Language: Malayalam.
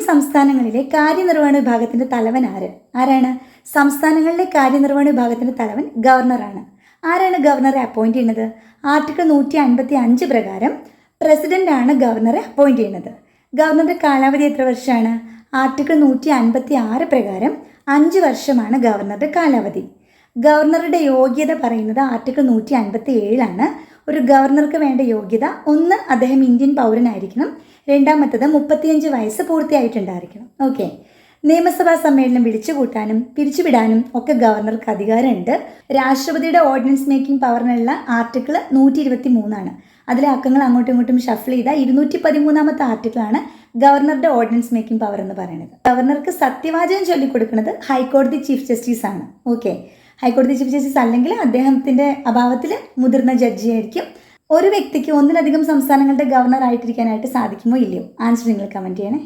സംസ്ഥാനങ്ങളിലെ കാര്യനിർവഹണ വിഭാഗത്തിൻ്റെ തലവൻ ആരാണ്? സംസ്ഥാനങ്ങളിലെ കാര്യനിർവഹണ വിഭാഗത്തിൻ്റെ തലവൻ ഗവർണറാണ്. ആരാണ് ഗവർണറെ അപ്പോയിൻറ്റ് ചെയ്യുന്നത്? ആർട്ടിക്കിൾ 155 പ്രകാരം പ്രസിഡൻ്റാണ് ഗവർണറെ അപ്പോയിൻറ്റ് ചെയ്യുന്നത്. ഗവർണറുടെ കാലാവധി എത്ര വർഷമാണ്? ആർട്ടിക്കിൾ 156 പ്രകാരം 5 വർഷമാണ് ഗവർണറുടെ കാലാവധി. ഗവർണറുടെ യോഗ്യത പറയുന്നത് ആർട്ടിക്കിൾ 157 ഒരു ഗവർണർക്ക് വേണ്ട യോഗ്യത, ഒന്ന് അദ്ദേഹം ഇന്ത്യൻ പൗരനായിരിക്കണം, രണ്ടാമത്തത് 35 വയസ്സ് പൂർത്തിയായിട്ടുണ്ടായിരിക്കണം. ഓക്കെ. നിയമസഭാ സമ്മേളനം വിളിച്ചുകൂട്ടാനും പിരിച്ചുവിടാനും ഒക്കെ ഗവർണർക്ക് അധികാരമുണ്ട്. രാഷ്ട്രപതിയുടെ ഓർഡിനൻസ് മേക്കിംഗ് പവറിനുള്ള ആർട്ടിക്കിൾ 123 അതിലെ അക്കങ്ങൾ അങ്ങോട്ടും ഇങ്ങോട്ടും ഷഫിൾ ചെയ്ത 213 ആർട്ടിക്കിളാണ് ഗവർണറുടെ ഓർഡിനൻസ് മേക്കിംഗ് പവർ എന്ന് പറയുന്നത്. ഗവർണർക്ക് സത്യവാചകം ചൊല്ലിക്കൊടുക്കുന്നത് ഹൈക്കോടതി ചീഫ് ജസ്റ്റിസ് ആണ്. ഓക്കെ. ഹൈക്കോടതി ചീഫ് ജസ്റ്റിസ് അല്ലെങ്കിൽ അദ്ദേഹത്തിൻ്റെ അഭാവത്തിൽ മുതിർന്ന ജഡ്ജി ആയിരിക്കും. ഒരു വ്യക്തിക്ക് ഒന്നിലധികം സംസ്ഥാനങ്ങളുടെ ഗവർണർ ആയിട്ടിരിക്കാനായിട്ട് സാധിക്കുമോ ഇല്ലയോ? ആൻസർ നിങ്ങൾ കമൻറ്റ് ചെയ്യണേ.